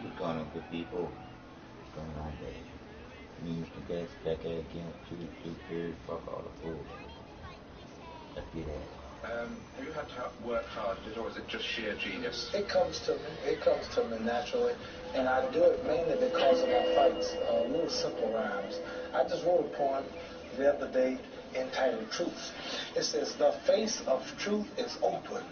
You've gone up with people going on there. Means the best back against two-thirds, fuck all the fools. Let's get at it. Have you had to work hard at it, or is it just sheer genius? It comes to me. It comes to me naturally, and I do it mainly because of my fights. Little simple rhymes. I just wrote a poem the other day entitled "Truth." It says, "The face of truth is open,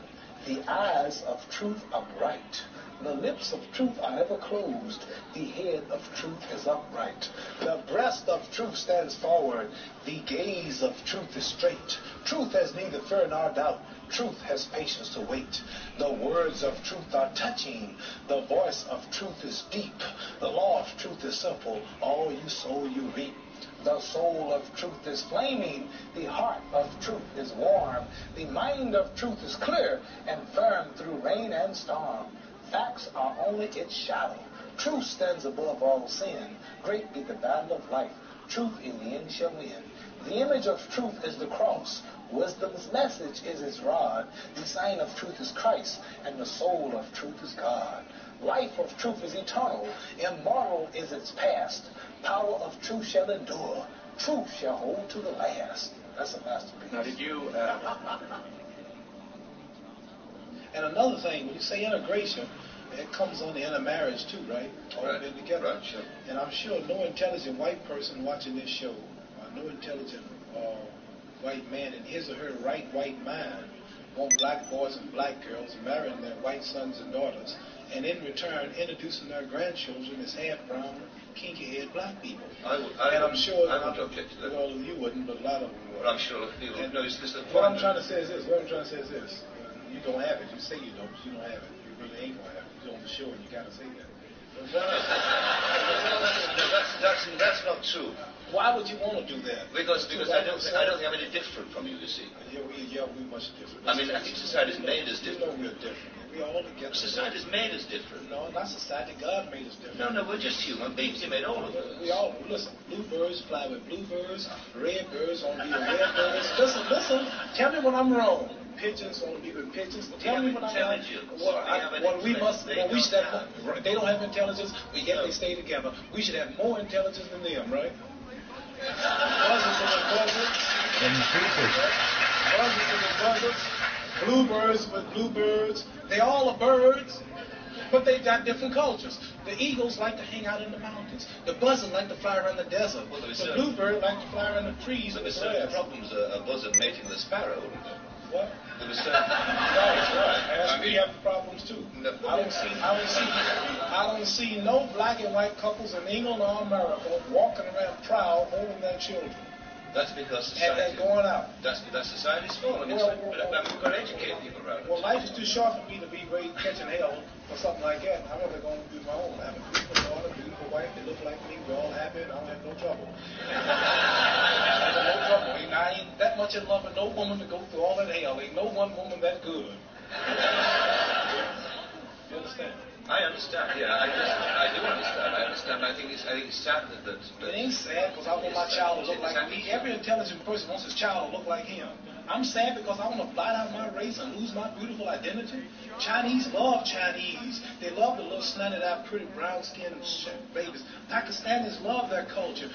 the eyes of truth are bright. The lips of truth are never closed, the head of truth is upright. The breast of truth stands forward, the gaze of truth is straight. Truth has neither fear nor doubt, truth has patience to wait. The words of truth are touching, the voice of truth is deep. The law of truth is simple, all you sow you reap. The soul of truth is flaming, the heart of truth is warm. The mind of truth is clear and firm through rain and storm. Facts are only its shadow. Truth stands above all sin. Great be the battle of life. Truth in the end shall win. The image of truth is the cross. Wisdom's message is its rod. The sign of truth is Christ, and the soul of truth is God. Life of truth is eternal. Immortal is its past. Power of truth shall endure. Truth shall hold to the last." That's a masterpiece. Now, did you... And another thing, when you say integration, it comes on the intermarriage too, right? All Right. been together. Right, sure. And I'm sure no intelligent white person watching this show, or no intelligent white man in his or her right white mind, want black boys and black girls marrying their white sons and daughters, and in return introducing their grandchildren as half-brown, kinky-haired black people. I'm sure I wouldn't object to that. Well, you wouldn't, but a lot of them would. Well, I'm sure people... No, it's the What I'm trying to say is this. You don't have it. You say you don't, but you don't have it. You really ain't gonna have it. You're on the show and you gotta say that. No, that's not true. Why would you want to do that? Because I don't think I'm any different from you see. Yeah, we're much different. I mean, I think society's made us different. We're different. We're all together. Society's made us different. No, not society. God made us different. No, we're just human beings. He made all of us. We all, listen, bluebirds fly with bluebirds, red birds want to be with red birds. Listen, tell me when I'm wrong. Pigeons want to be with pigeons. Tell me when I'm wrong. They don't have intelligence, but yet they stay together. We should have more intelligence than them, right? Buzzards and buzzards. Buzzards and buzzards. Bluebirds with bluebirds. They all are birds, but they've got different cultures. The eagles like to hang out in the mountains. The buzzard like to fly around the desert. Well, the bluebird like to fly around the trees. But there's certain problems a buzzard mating with a sparrow. What? There was certain... Right. We have problems too. No. I don't see no black and white couples in England or America walking around proud holding their children. That's because society... And they're going out. That's society's fault. We've got to educate people around it. Well, life is too short for me to be catching hell or something like that. I'm only going to do my own. I have a beautiful daughter, beautiful wife. They look like me. We're all happy, and I don't have no trouble. No trouble. I ain't that much in love with no woman to go through all that hell. Ain't no one woman that good. You understand? I understand. Yeah, I do understand. I understand. I think it's sad that it ain't sad because I want my child to look like me. Every intelligent person wants his child to look like him. I'm sad because I want to blot out my race and lose my beautiful identity. Chinese love Chinese. They love the little snotted-out, pretty brown-skinned babies. Pakistanis love their culture.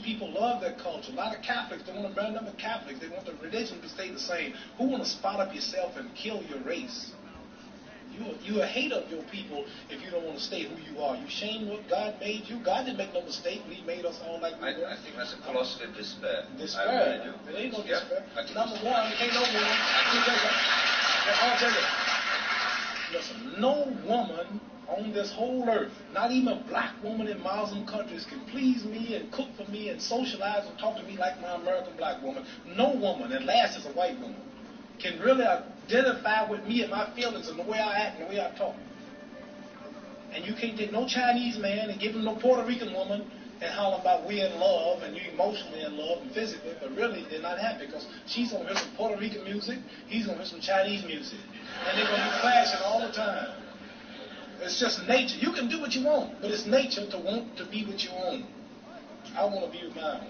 People love their culture. A lot of Catholics, they want to burn them as Catholics. They want the religion to stay the same. Who want to spot up yourself and kill your race? You a hate of your people if you don't want to stay who you are. You shame what God made you. God didn't make no mistake when He made us all like we were. I think that's a philosophy of despair. Despair? I really do. There ain't no despair. Number It's... one, ain't no woman. I'll tell you. Listen, no woman on this whole earth, not even a black woman in Muslim countries, can please me and cook for me and socialize and talk to me like my American black woman. No woman, at last is a white woman, can really identify with me and my feelings and the way I act and the way I talk. And you can't take no Chinese man and give him no Puerto Rican woman and holler about we in love and you emotionally in love and physically, but really they're not happy because she's going to hear some Puerto Rican music, he's going to hear some Chinese music, and they're going to be clashing all the time. It's just nature. You can do what you want, but it's nature to want to be with your own. I want to be with my own.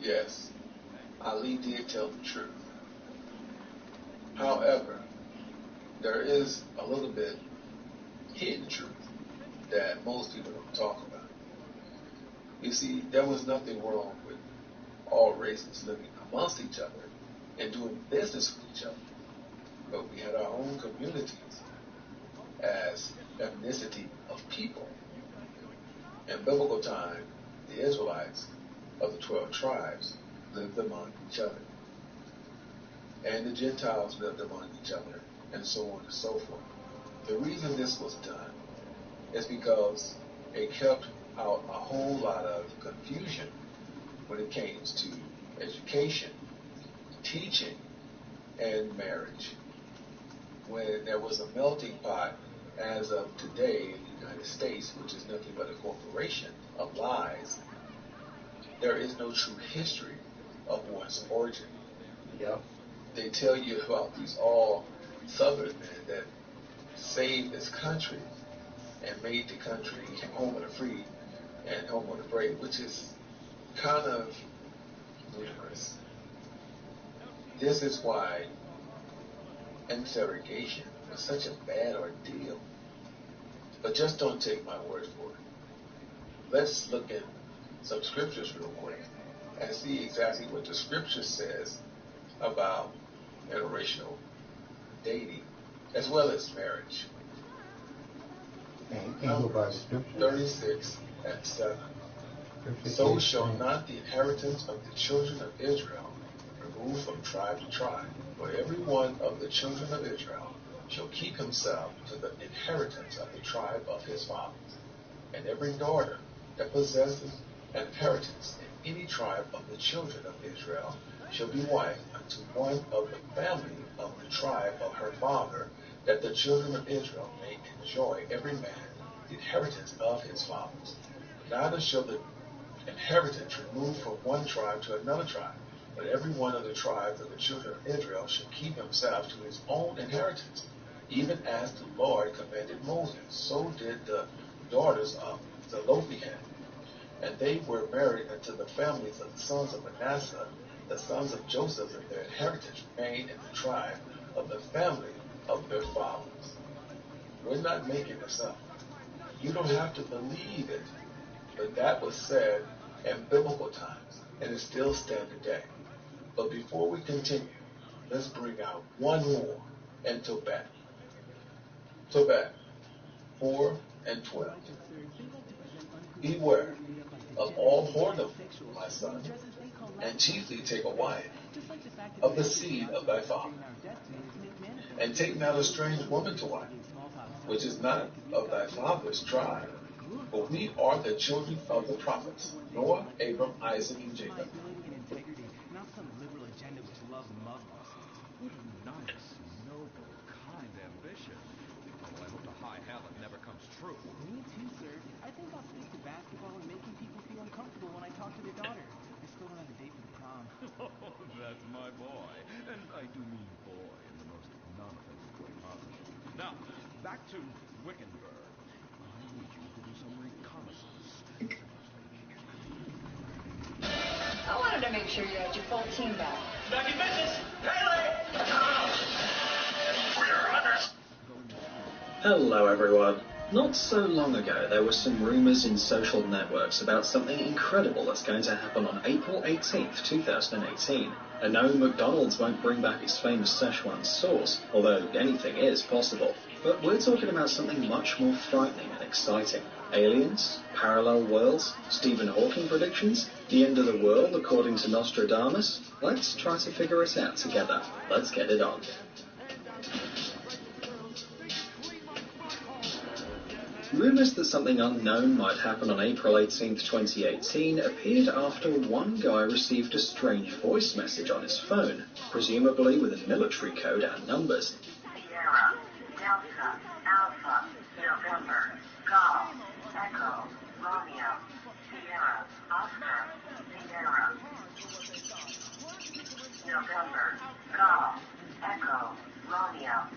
Yes, Ali did tell the truth. However, there is a little bit hidden truth that most people don't talk about. You see, there was nothing wrong with all races living amongst each other and doing business with each other. But we had our own communities as ethnicity of people. In biblical time, the Israelites of the 12 tribes lived among each other. And the Gentiles lived among each other, and so on and so forth. The reason this was done is because it kept out a whole lot of confusion when it came to education, teaching, and marriage. When there was a melting pot, as of today in the United States, which is nothing but a corporation of lies, there is no true history of one's origin. Yep. They tell you about these all Southern men that saved this country and made the country home of the free and home of the brave, which is kind of ludicrous. This is why interrogation was such a bad ordeal. But just don't take my word for it. Let's look at some scriptures real quick and see exactly what the scripture says about interracial dating as well as marriage. And go by the scripture. 36 and 7. So shall not the inheritance of the children of Israel remove from tribe to tribe, for every one of the children of Israel shall keep himself to the inheritance of the tribe of his fathers. And every daughter that possesses an inheritance in any tribe of the children of Israel shall be wife unto one of the family of the tribe of her father, that the children of Israel may enjoy every man the inheritance of his fathers. Neither shall the inheritance remove from one tribe to another tribe, but every one of the tribes of the children of Israel shall keep himself to his own inheritance, even as the Lord commanded Moses. So did the daughters of Zelophehad. And they were married unto the families of the sons of Manasseh, the sons of Joseph, and their inheritance remained in the tribe of the family of their fathers. We're not making this up. You don't have to believe it, but that was said in biblical times, and it still stands today. But before we continue, let's bring out one more in tHE. tHE 4 and 12. Beware of all whoredom, my son, and chiefly take a wife of the seed of thy father. And take not a strange woman to wife, which is not of thy father's tribe. For we are the children of the prophets, Noah, Abram, Isaac, and Jacob. Not some liberal agenda which loves Muslims. What a nice, noble, kind ambition. Although I hope the high Hamlet never comes true. Me too, sir. I think I'll stick to basketball and making people feel uncomfortable when I talk to their daughter. I still don't have a date for the prom. Oh, that's my boy. And I do mean boy in the most non-offensive way possible. Now, back to Wickenburg. I need you to do some reconnaissance. I wanted to make sure you had your full team back. Back in business. Haley! We're under. Hello everyone. Not so long ago there were some rumours in social networks about something incredible that's going to happen on April 18th, 2018. And no, McDonald's won't bring back its famous Szechuan sauce, although anything is possible. But we're talking about something much more frightening and exciting. Aliens? Parallel worlds? Stephen Hawking predictions? The end of the world according to Nostradamus? Let's try to figure it out together. Let's get it on. Rumours that something unknown might happen on April 18th, 2018 appeared after one guy received a strange voice message on his phone, presumably with a military code and numbers. Sierra, Delta, Alpha, November, Golf, Echo, Romeo, Sierra, Oscar, Sierra. November, Golf, Echo, Romeo,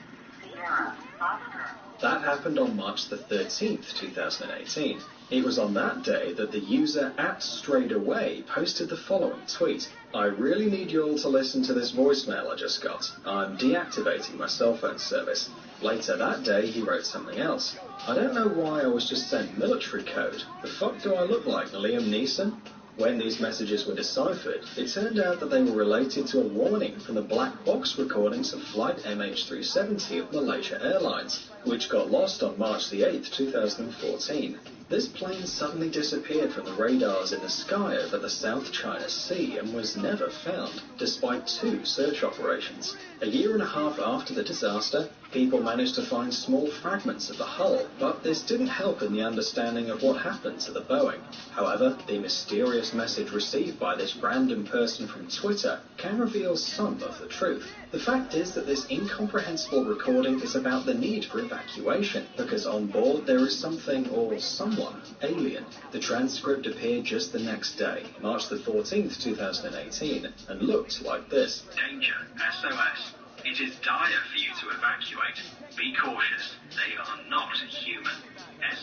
happened on March the 13th, 2018. It was on that day that the user @StrayedAway posted the following tweet. I really need you all to listen to this voicemail I just got. I'm deactivating my cell phone service. Later that day, he wrote something else. I don't know why I was just sent military code. The fuck do I look like, Liam Neeson? When these messages were deciphered, it turned out that they were related to a warning from the black box recordings of flight MH370 of Malaysia Airlines, which got lost on March the 8th, 2014. This plane suddenly disappeared from the radars in the sky over the South China Sea and was never found, despite 2 search operations. A year and a half after the disaster, people managed to find small fragments of the hull, but this didn't help in the understanding of what happened to the Boeing. However, the mysterious message received by this random person from Twitter can reveal some of the truth. The fact is that this incomprehensible recording is about the need for evacuation, because on board there is something or someone alien. The transcript appeared just the next day, March the 14th, 2018, and looked like this. Danger, SOS. It is dire for you to evacuate. Be cautious. They are not human.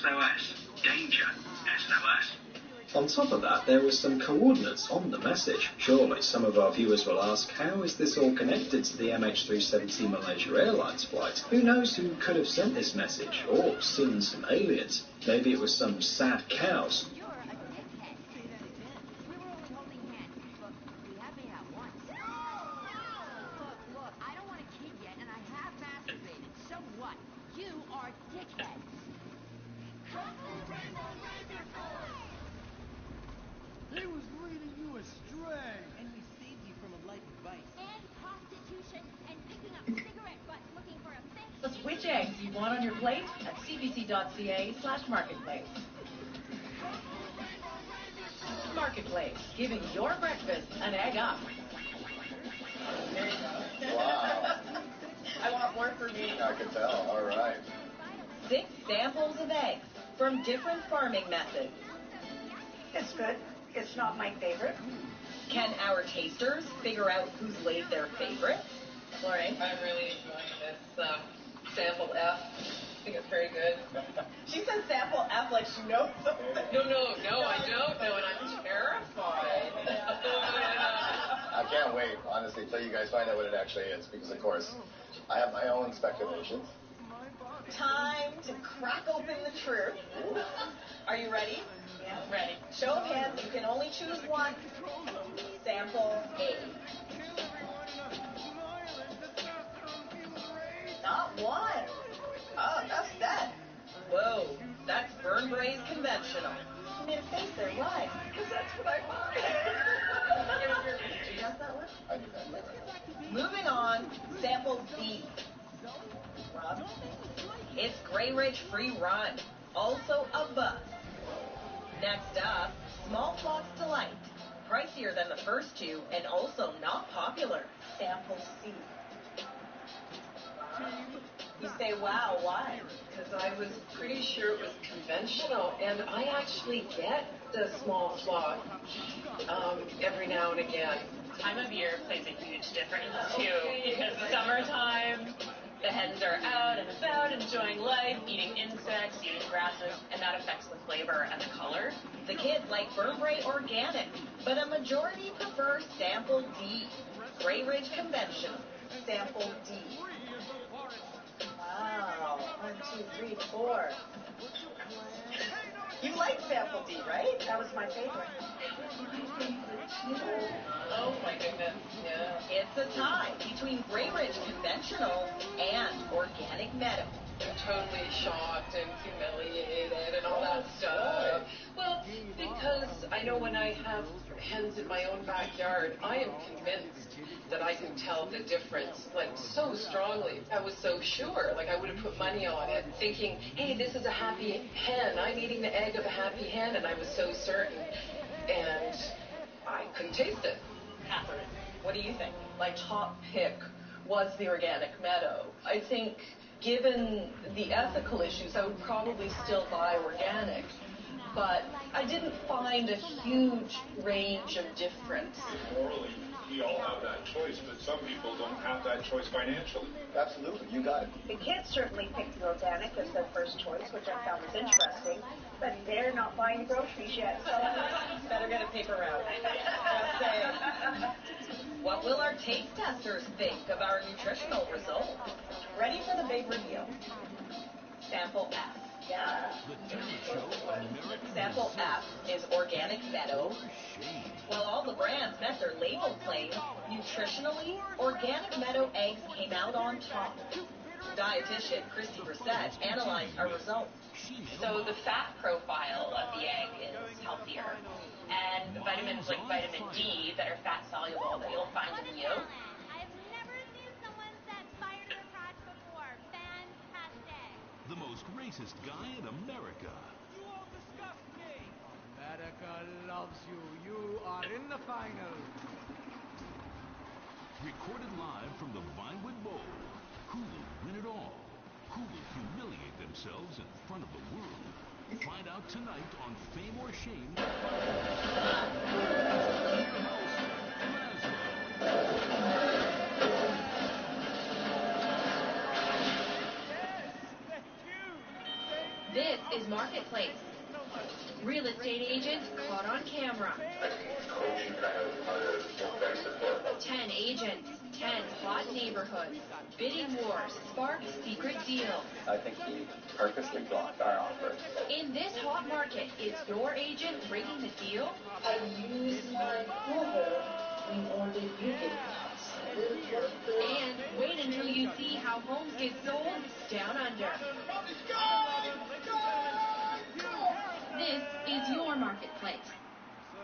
SOS. Danger, SOS. On top of that, there were some coordinates on the message. Surely some of our viewers will ask, how is this all connected to the MH370 Malaysia Airlines flight? Who knows who could have sent this message, or seen some aliens? Maybe it was some sad cows. He was leading you astray. And we saved you from a life of vice. And prostitution and picking up cigarette butts looking for a fix. Which eggs you want on your plate at cbc.ca/marketplace. Marketplace, giving your breakfast an egg up. There you go. Wow. I want more for me. I can tell. All right. 6 samples of eggs from different farming methods. It's good. It's not my favorite. Can our tasters figure out who's laid their favorite? Lorraine? I'm really enjoying this sample F. I think it's very good. She said sample F like she knows something. No, I don't know, and I'm terrified. I can't wait, honestly, till you guys find out what it actually is, because, of course, I have my own speculations. Time to crack open the truth. Are you ready? Yeah. Ready. Show of hands, you can only choose one. Sample A. Not one. Oh, that's that. Whoa, that's burn braised conventional. You made a face there, why? Because that's what I buy. You got that one? I do that. Moving on, sample B. Rob? It's Grey Ridge Free Run, also a bus. Next up, Small Flocks Delight. Pricier than the first 2 and also not popular. Sample C. You say, wow, why? Because I was pretty sure it was conventional, and I actually get the small flock every now and again. Time of year plays a huge difference, too, because summertime, the hens are out and about, enjoying life, eating insects, eating grasses, and that affects the flavor and the color. The kids like Burn Bray Organic, but a majority prefer Sample D, Grey Ridge Conventional. Sample D. Wow, 1, 2, 3, 4. You like Sample D, right? That was my favorite. Oh my goodness, yeah. It's a tie between Grey Ridge Conventional and Organic Meadow. I'm totally shocked and humiliated and all that stuff. Well, because I know when I have hens in my own backyard, I am convinced that I can tell the difference, like, so strongly. I was so sure, like I would have put money on it, thinking, hey, this is a happy hen. I'm eating the egg of a happy hen, and I was so certain. And I couldn't taste it. Catherine, what do you think? My top pick was the Organic Meadow. I think, given the ethical issues, I would probably still buy organic. But I didn't find a huge range of difference. Morally, we all have that choice, but some people don't have that choice financially. Absolutely, you got it. The kids certainly picked the organic as their first first choice, which I found was interesting. But they're not buying groceries yet, so better get a paper route. Just saying. What will our taste testers think of our nutritional results? Ready for the big reveal. Sample F. Yeah. Sample F is organic meadow. While all the brands met their label claims, nutritionally, organic meadow eggs came out on top. Dietitian Christy Brissett analyzed our results. So the fat profile of the egg is healthier. And vitamins like vitamin D that are fat soluble that you'll find in the yolk. I've never seen someone set fire to their crotch before. Fantastic. The most racist guy in America. You all disgust me. America loves you. You are in the final. Recorded live from the Vinewood Bowl. Who will win it all? Who will humiliate themselves in front of the world? Find out tonight on Fame or Shame. This is Marketplace. Real estate agents caught on camera. 10 agents, 10 hot neighborhoods. Bidding wars spark secret deals. I think he purposely blocked our offer. In this hot market, is your agent rigging the deal? I used my cover in order you get And wait until you see how homes get sold down under. This is your Marketplace. So,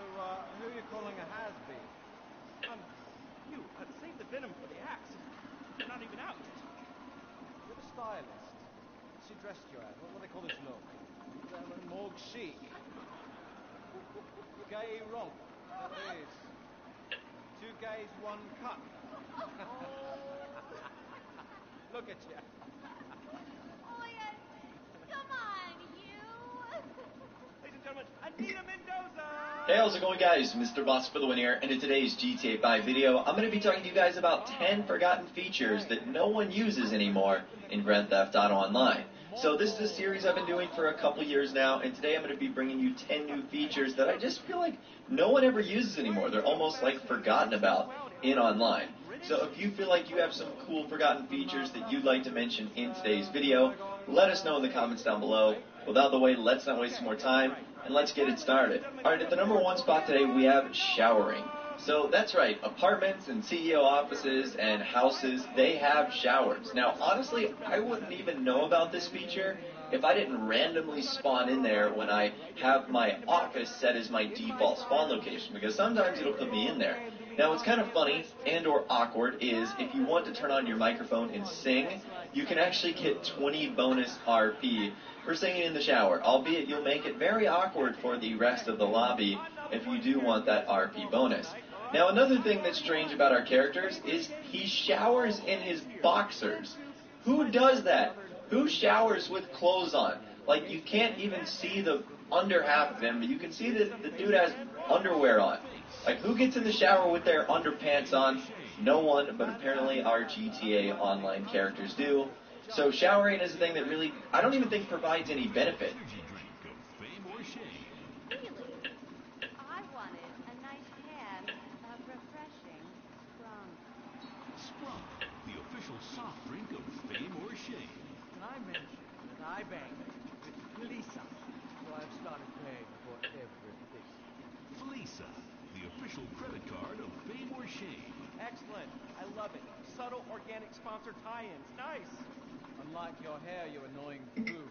who are you calling a has-been? You, save the venom for the axe. You're not even out yet. You're the stylist. She dressed you as. What do they call this look? Morgue chic. Gay romp. There it is. 2 gays, 1 cut. Look at you. Oh, yes. Come on, you. Ladies and gentlemen, Anita Mendoza! Hey, how's it going, guys? Mr. Boss for the win here, and in today's GTA 5 video, I'm going to be talking to you guys about 10 forgotten features that no one uses anymore in Grand Theft Auto Online. So this is a series I've been doing for a couple years now, and today I'm going to be bringing you 10 new features that I just feel like no one ever uses anymore. They're almost like forgotten about in online. So if you feel like you have some cool forgotten features that you'd like to mention in today's video, let us know in the comments down below. With out of the way, let's not waste some more time, and let's get it started. Alright, at the number 1 spot today, we have showering. So that's right, apartments and CEO offices and houses, they have showers. Now, honestly, I wouldn't even know about this feature if I didn't randomly spawn in there when I have my office set as my default spawn location, because sometimes it'll put me in there. Now, what's kind of funny and or awkward is if you want to turn on your microphone and sing, you can actually get 20 bonus RP for singing in the shower, albeit you'll make it very awkward for the rest of the lobby if you do want that RP bonus. Now, another thing that's strange about our characters is he showers in his boxers. Who does that? Who showers with clothes on? Like, you can't even see the under half of him, but you can see that the dude has underwear on. Like, who gets in the shower with their underpants on? No one, but apparently our GTA Online characters do. So showering is a thing that really, I don't even think provides any benefit. I wanted a nice can of refreshing sprunk. Sprunk, the official soft drink of Fame or Shame. Can I mention that I banked with Felisa, so I've started paying for everything. Felisa, the official credit card of Fame or Shame. Excellent. I love it. Subtle organic sponsored tie-ins. Nice. Unlike your hair, you annoying boo.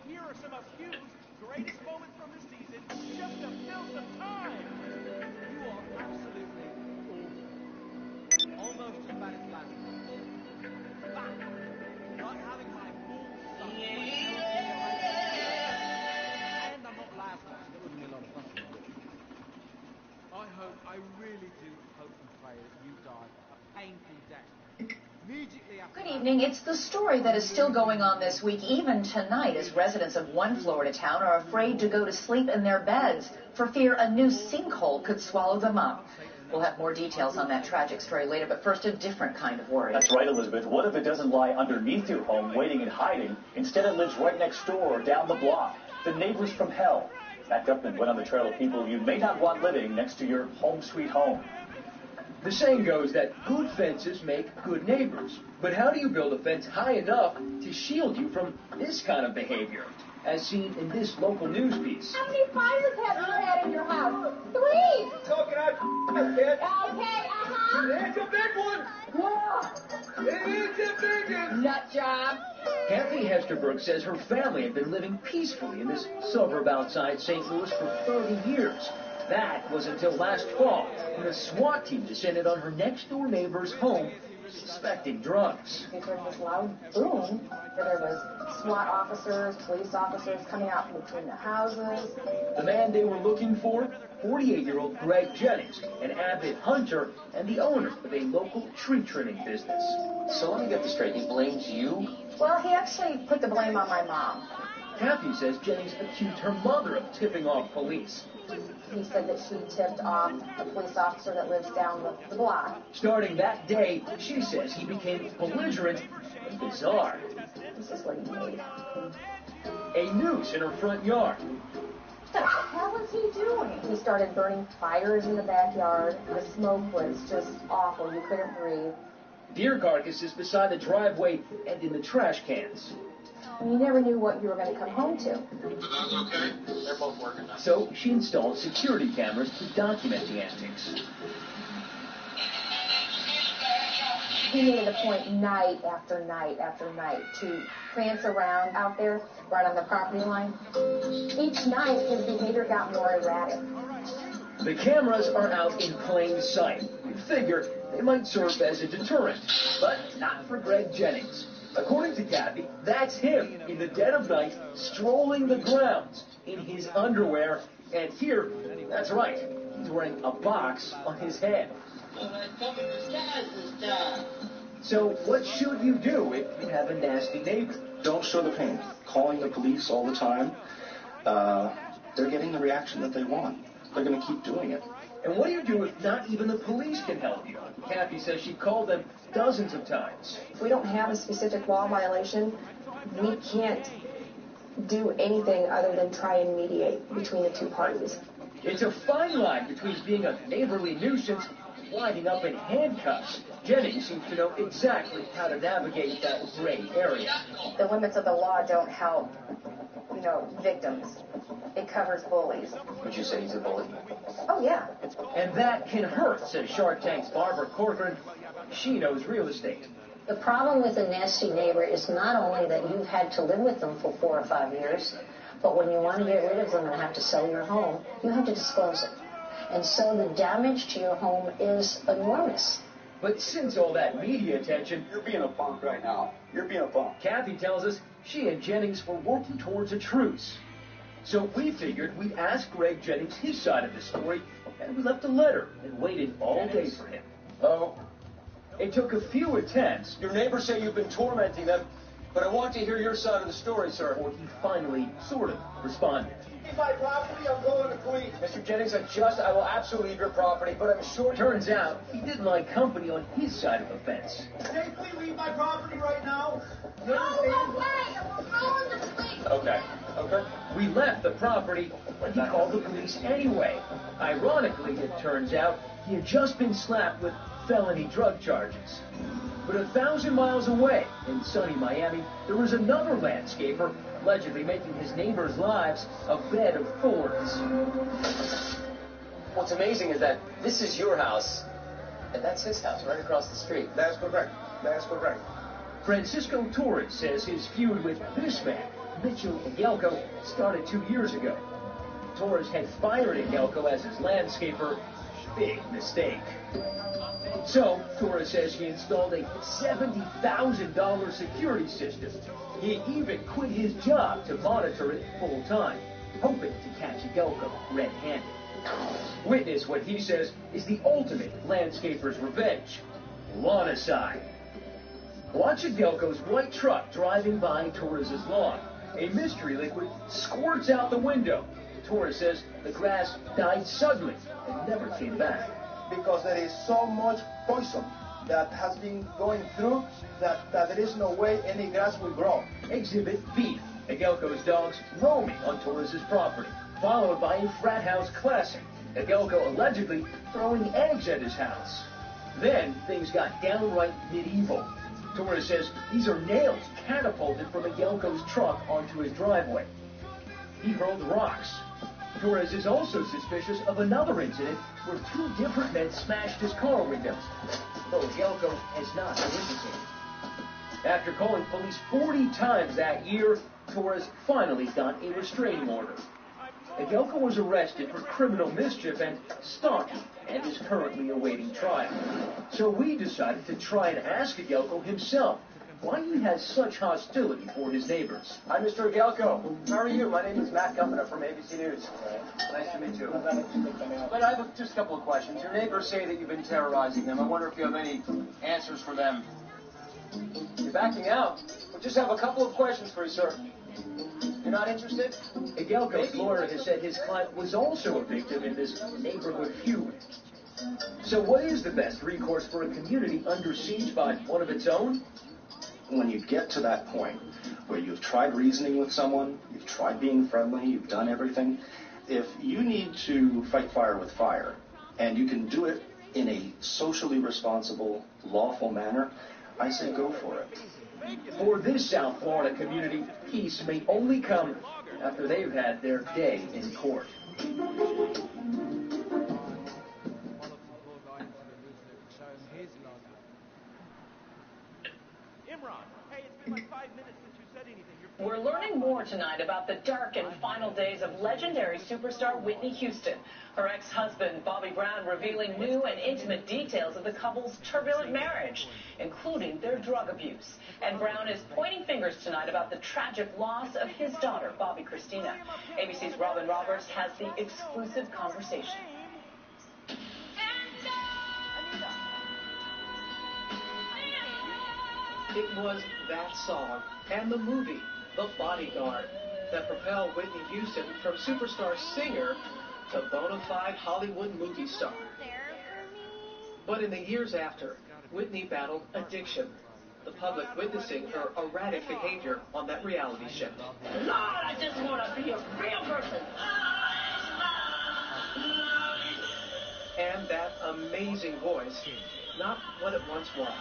Here are some of Hugh's greatest moments from the season, just to fill some time. You are absolutely awful. Almost as bad as last time. I really do hope and pray that you die a painful death. Immediately after Good evening. It's the story that is still going on this week, even tonight, as residents of one Florida town are afraid to go to sleep in their beds for fear a new sinkhole could swallow them up. We'll have more details on that tragic story later, but first, a different kind of worry. That's right, Elizabeth. What if it doesn't lie underneath your home, waiting and hiding? Instead, it lives right next door or down the block. The neighbors from hell. Matt Gutman went on the trail of people you may not want living next to your home sweet home. The saying goes that good fences make good neighbors. But how do you build a fence high enough to shield you from this kind of behavior? As seen in this local news piece. How many fires have you had in your house? 3! Talking out, kid. Okay, It's a big one. Yeah. It's a big one. Nut job. Kathy Hesterberg says her family had been living peacefully in this suburb outside St. Louis for 30 years. That was until last fall, when a SWAT team descended on her next-door neighbor's home, suspecting drugs. We heard this loud boom, where there was SWAT officers, police officers coming out from between the houses. The man they were looking for, 48-year-old Greg Jennings, an avid hunter and the owner of a local tree trimming business. So let me get this straight. He blames you? Well, he actually put the blame on my mom. Kathy says Jennings accused her mother of tipping off police. He said that she tipped off a police officer that lives down the block. Starting that day, she says he became belligerent and bizarre. This is what he made. A noose in her front yard. What the hell was he doing? He started burning fires in the backyard. The smoke was just awful. You couldn't breathe. Deer carcasses beside the driveway and in the trash cans. And you never knew what you were going to come home to. The dog's okay? They're both working now. So she installed security cameras to document the antics. He made it a point night after night after night to prance around out there, right on the property line. Each night, his behavior got more erratic. The cameras are out in plain sight. You figure they might serve as a deterrent, but not for Greg Jennings. According to Kathy, that's him in the dead of night, strolling the grounds in his underwear. And here, that's right, he's wearing a box on his head. So what should you do if you have a nasty neighbor? Don't show the pain. Calling the police all the time, they're getting the reaction that they want. They're going to keep doing it. And what do you do if not even the police can help you? Kathy says she called them dozens of times. If we don't have a specific law violation, we can't do anything other than try and mediate between the two parties. It's a fine line between being a neighborly nuisance and winding up in handcuffs. Jennings seems to know exactly how to navigate that gray area. The limits of the law don't help, victims. It covers bullies. Would you say he's a bully? Oh, yeah. And that can hurt, says Shark Tank's Barbara Corcoran. She knows real estate. The problem with a nasty neighbor is not only that you've had to live with them for 4 or 5 years, but when you want to get rid of them and have to sell your home, you have to dispose it. And so the damage to your home is enormous. But since all that media attention... You're being a punk right now. You're being a punk. Kathy tells us she and Jennings were working towards a truce. So we figured we'd ask Greg Jennings his side of the story, and we left a letter and waited all day for him. Oh. It took a few attempts. Your neighbors say you've been tormenting them, but I want to hear your side of the story, sir. Before he finally, sort of, responded. Leave my property, I'm going to police. Mr. Jennings, I will absolutely leave your property, but I'm sure... Turns out, he didn't like company on his side of the fence. Safely leave my property right now. No way! We're calling the police! Okay. We left the property, but he called the police anyway. Ironically, it turns out, he had just been slapped with felony drug charges. But 1,000 miles away, in sunny Miami, there was another landscaper allegedly making his neighbors' lives a bed of thorns. What's amazing is that this is your house, and that's his house right across the street. That's correct. Francisco Torres says his feud with this man, Mitchell Agelco, started 2 years ago. Torres had fired Agelco as his landscaper. Big mistake. So, Torres says he installed a $70,000 security system. He even quit his job to monitor it full time. hoping to catch a Gelko red-handed. Witness what he says is the ultimate landscaper's revenge: lawn-a-side. Watch a Gelko's white truck driving by Torres' lawn. A mystery liquid squirts out the window. Torres says the grass died suddenly and never came back. Because there is so much poison that has been going through that there is no way any grass will grow. Exhibit B. A Gelko's dogs roaming on Torres' property, followed by a frat house classic. A Gelko allegedly throwing eggs at his house. Then things got downright medieval. Torres says these are nails catapulted from a Gelko's truck onto his driveway. He hurled rocks. Torres is also suspicious of another incident where two different men smashed his car windows, though Gelko has not been implicated. After calling police 40 times that year, Torres finally got a restraining order. Gelko was arrested for criminal mischief and stalking and is currently awaiting trial. So we decided to try and ask Gelko himself why he has such hostility for his neighbors. Hi, Mr. Gelko. How are you? My name is Matt Governor from ABC News. Nice to meet you. But I have just a couple of questions. Your neighbors say that you've been terrorizing them. I wonder if you have any answers for them. You're backing out. We just have a couple of questions for you, sir. You're not interested? Gelko's lawyer has said his client was also a victim in this neighborhood feud. So what is the best recourse for a community under siege by one of its own? When you get to that point where you've tried reasoning with someone, you've tried being friendly, you've done everything, if you need to fight fire with fire, and you can do it in a socially responsible, lawful manner, I say go for it. For this South Florida community, peace may only come after they've had their day in court. We're learning more tonight about the dark and final days of legendary superstar Whitney Houston. Her ex-husband, Bobby Brown, revealing new and intimate details of the couple's turbulent marriage, including their drug abuse. And Brown is pointing fingers tonight about the tragic loss of his daughter, Bobby Christina. ABC's Robin Roberts has the exclusive conversation. It was that song and the movie, The Bodyguard, that propelled Whitney Houston from superstar singer to bona fide Hollywood movie star. But in the years after, Whitney battled addiction, the public witnessing her erratic behavior on that reality show. Lord, I just want to be a real person. And that amazing voice, not what it once was.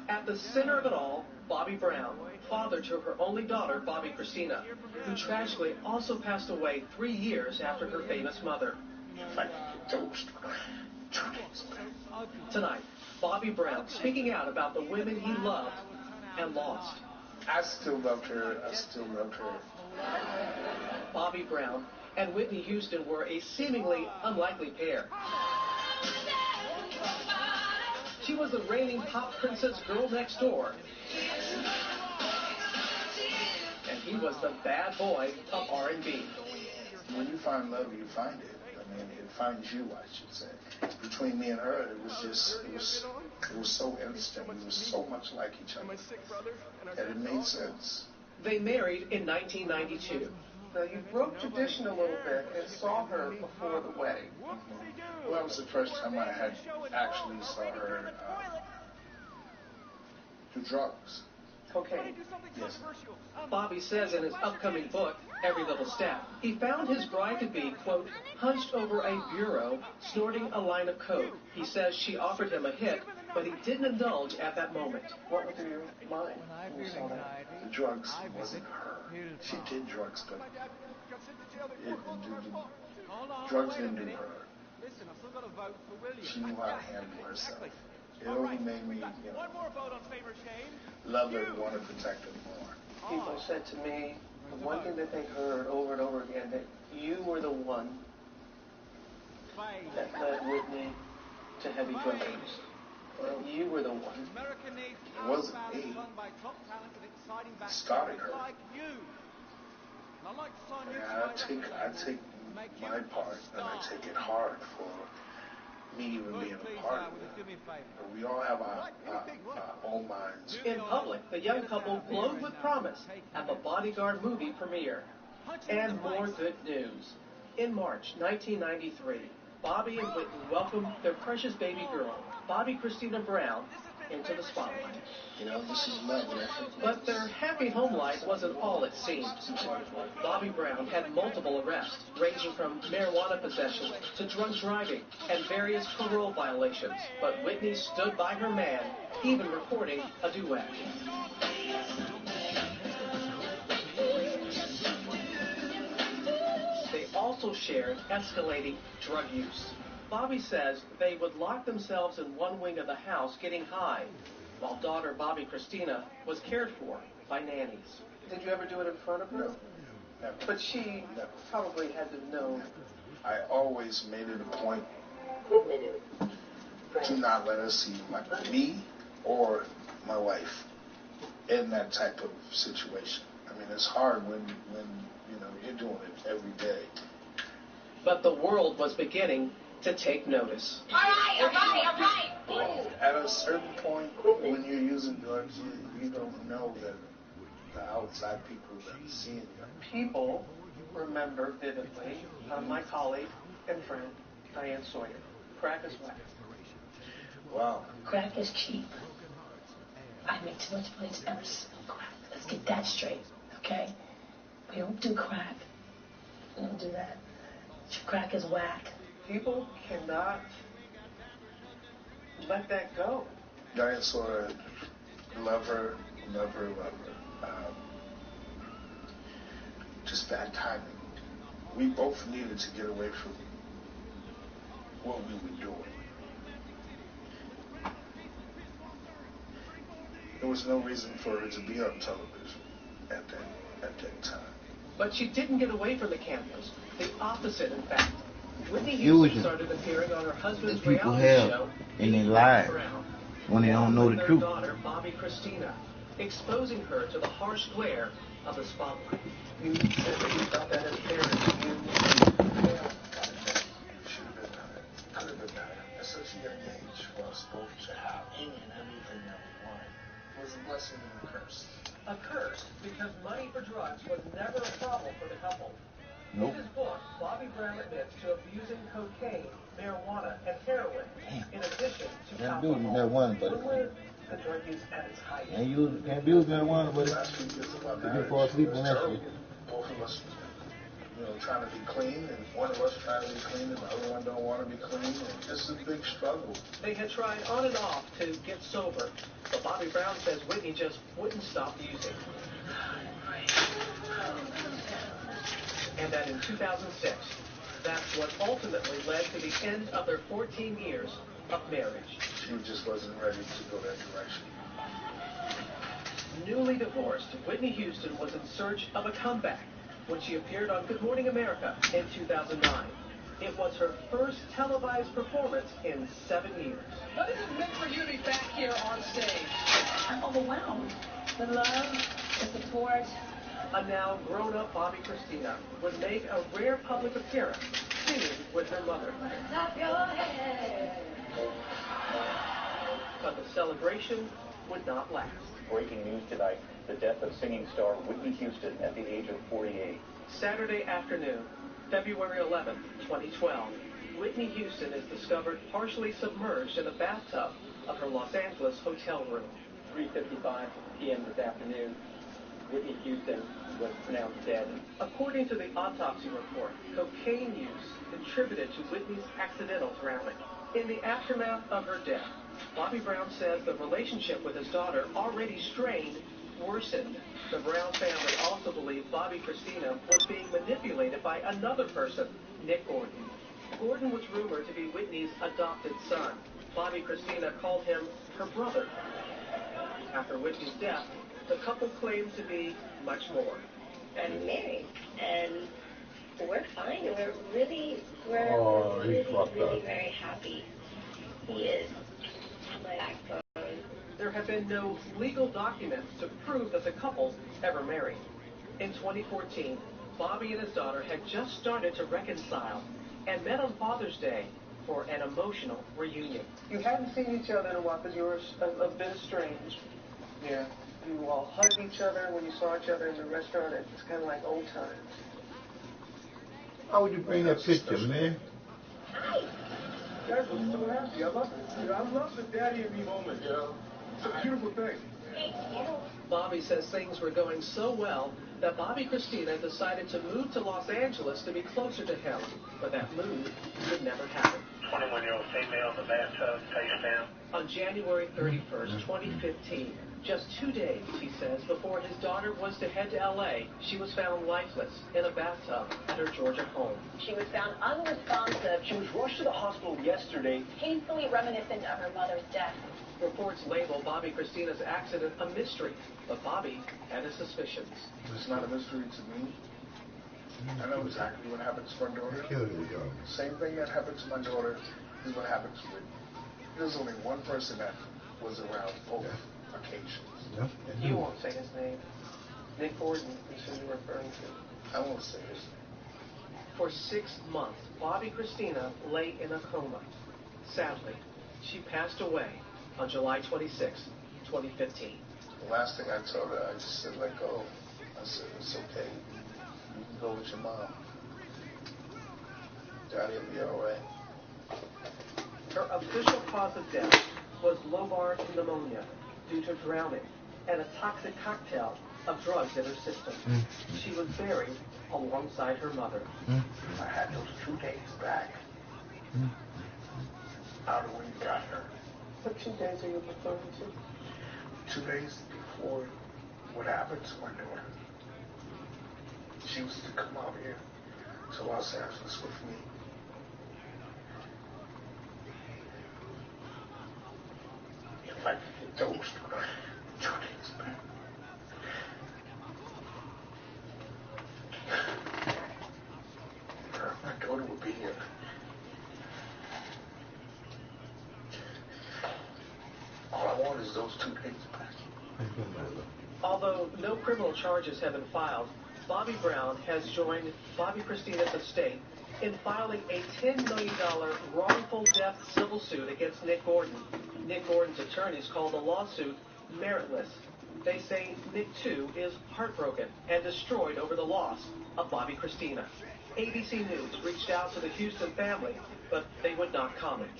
At the center of it all, Bobby Brown, father to her only daughter, Bobby Christina, who tragically also passed away 3 years after her famous mother. Tonight, Bobby Brown speaking out about the women he loved and lost. I still loved her. I still loved her. Bobby Brown and Whitney Houston were a seemingly unlikely pair. She was the reigning pop princess girl next door. And he was the bad boy of R&B. When you find love, you find it. I mean, it finds you, I should say. Between me and her, it was so instant. We were so much like each other. And it made sense. They married in 1992. Now, you broke tradition a little bit and saw her before the wedding. Well, that was the first time I had actually saw her do drugs. Okay. Yes. Bobby says in his upcoming book, Every Little Step, he found his bride-to-be, quote, hunched over a bureau, snorting a line of coke. He says she offered him a hit, but he didn't indulge at that moment. What was in your mind when you saw that? The drugs wasn't her. She did drugs, but drugs didn't do her. She knew how to handle herself. It only made me, love her and want to protect her more. People said to me, the one thing that they heard over and over again, that you were the one that led Whitney to heavy drug use. Well, you were the one. It wasn't me. It started her. I take my part, and I take it hard for me even being a part of it. But we all have our own minds. In public, the young couple glowed with promise at the Bodyguard movie premiere. And more good news. In March 1993, Bobby and Whitney welcomed their precious baby girl, Bobby Christina Brown, into the spotlight. You know, this is love. But their happy home life wasn't all it seemed. Bobby Brown had multiple arrests, ranging from marijuana possession to drunk driving and various parole violations. But Whitney stood by her man, even recording a duet. They also shared escalating drug use. Bobby says they would lock themselves in one wing of the house getting high, while daughter Bobby Christina was cared for by nannies. Did you ever do it in front of her? No, never. But she probably had to know. I always made it a point to not let her see me or my wife in that type of situation. I mean, it's hard when you know you're doing it every day. But the world was beginning to take notice. All right. At a certain point, when you're using drugs, you don't know that the outside people that are seeing you. People remember vividly my colleague and friend, Diane Sawyer. Crack is whack. Wow. Crack is cheap. I make too much money to ever sell crack. Let's get that straight, okay? We don't do crack. We don't do that. Crack is whack. People cannot let that go. Diane Sawyer, love her. Just bad timing. We both needed to get away from what we were doing. There was no reason for her to be on television at that time. But she didn't get away from the cameras. The opposite, in fact. Whitney Houston started appearing on her husband's reality show in their lives when they don't know the truth. Daughter Bobby Christina, exposing her to the harsh glare of the spotlight. You said that you felt that as parents. Could have been better. At such a young age for us both to have any and everything that we wanted. It was a blessing and a curse. A curse because money for drugs was never a problem for the couple. Nope. In his book, Bobby Brown admits to abusing cocaine, marijuana, and heroin, in addition to alcohol. Marijuana, but the drug use at its height. can't abuse marijuana, but you fall asleep on that shit. Both of us, trying to be clean, and one of us trying to be clean, and the other one don't want to be clean, and it's a big struggle. They had tried on and off to get sober, but Bobby Brown says Whitney just wouldn't stop using. And that in 2006, that's what ultimately led to the end of their 14 years of marriage. She just wasn't ready to go that direction. Newly divorced, Whitney Houston was in search of a comeback when she appeared on Good Morning America in 2009. It was her first televised performance in 7 years. What does it mean for you to be back here on stage? I'm overwhelmed. The love, the support. A now grown-up Bobby Christina would make a rare public appearance singing with her mother. Clap your hands. But the celebration would not last. Breaking news tonight, the death of singing star Whitney Houston at the age of 48. Saturday afternoon, February 11, 2012, Whitney Houston is discovered partially submerged in the bathtub of her Los Angeles hotel room. 3:55 p.m. this afternoon, Whitney Houston was pronounced dead. According to the autopsy report, cocaine use contributed to Whitney's accidental drowning. In the aftermath of her death, Bobby Brown says the relationship with his daughter, already strained, worsened. The Brown family also believed Bobby Christina was being manipulated by another person, Nick Gordon. Gordon was rumored to be Whitney's adopted son. Bobby Christina called him her brother. After Whitney's death, the couple claimed to be much more. I'm married, and we're fine. We're really very happy. He is my backbone. There have been no legal documents to prove that the couple ever married. In 2014, Bobby and his daughter had just started to reconcile and met on Father's Day for an emotional reunion. You hadn't seen each other in a while because you were a bit estranged. Yeah. You all hugged each other when you saw each other in the restaurant. It's kind of like old times. How would you bring that picture, man? Hi. Guys look so happy. I love it. I love the daddy and me moment, yo. It's a beautiful thing. Thank you. Bobby says things were going so well that Bobby Christina decided to move to Los Angeles to be closer to him. But that move would never happen. 21-year-old female in the bathtub, face down. On January 31st, 2015, just 2 days, he says, before his daughter was to head to L.A., she was found lifeless in a bathtub at her Georgia home. She was found unresponsive. She was rushed to the hospital yesterday. Painfully reminiscent of her mother's death. Reports label Bobby Christina's accident a mystery, but Bobby had his suspicions. It's not a mystery to me. I know exactly what happened to my daughter. Same thing that happened to my daughter is what happened to Whitney. There's only one person that was around both occasions. You won't say his name. Nick Gordon is who you're referring to. I won't say his name. For 6 months, Bobby Christina lay in a coma. Sadly, she passed away on July 26, 2015. The last thing I told her, I just said, let go. I said, it's okay. You can go with your mom. Daddy will be all right. Her official cause of death was lobar pneumonia due to drowning and a toxic cocktail of drugs in her system. She was buried alongside her mother. I had those 2 days back out of when you got her. What 2 days are you referring to? 2 days before what happened to my daughter. She was to come out here to Los Angeles with me. If I could get those 2 days back. My daughter would be here. All I want is those 2 days back. Although no criminal charges have been filed, Bobby Brown has joined Bobby Christina's estate in filing a $10 million wrongful death civil suit against Nick Gordon. Nick Gordon's attorneys call the lawsuit meritless. They say Nick, too, is heartbroken and destroyed over the loss of Bobby Christina. ABC News reached out to the Houston family, but they would not comment.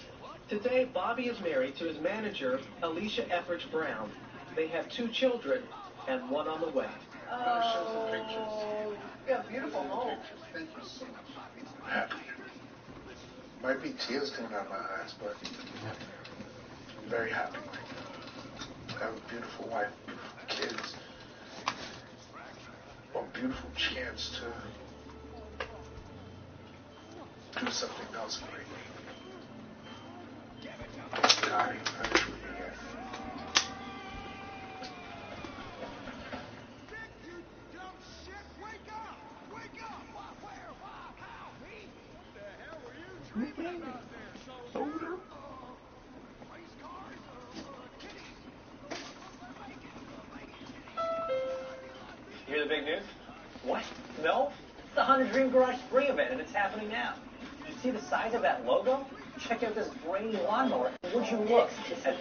Today, Bobby is married to his manager, Alicia Etheridge Brown. They have 2 children and 1 on the way. Oh, yeah, beautiful home. Thank you so much. I'm happy. Might be tears coming out of my eyes, but I'm very happy. I have a beautiful wife, beautiful kids, a beautiful chance to do something else great. God ain't finished with me yet. You hear the big news? What? No? It's the 100 Dream Garage Spring event, and it's happening now. Did you see the size of that logo? Check out this brand new lawnmower. Would you look at this?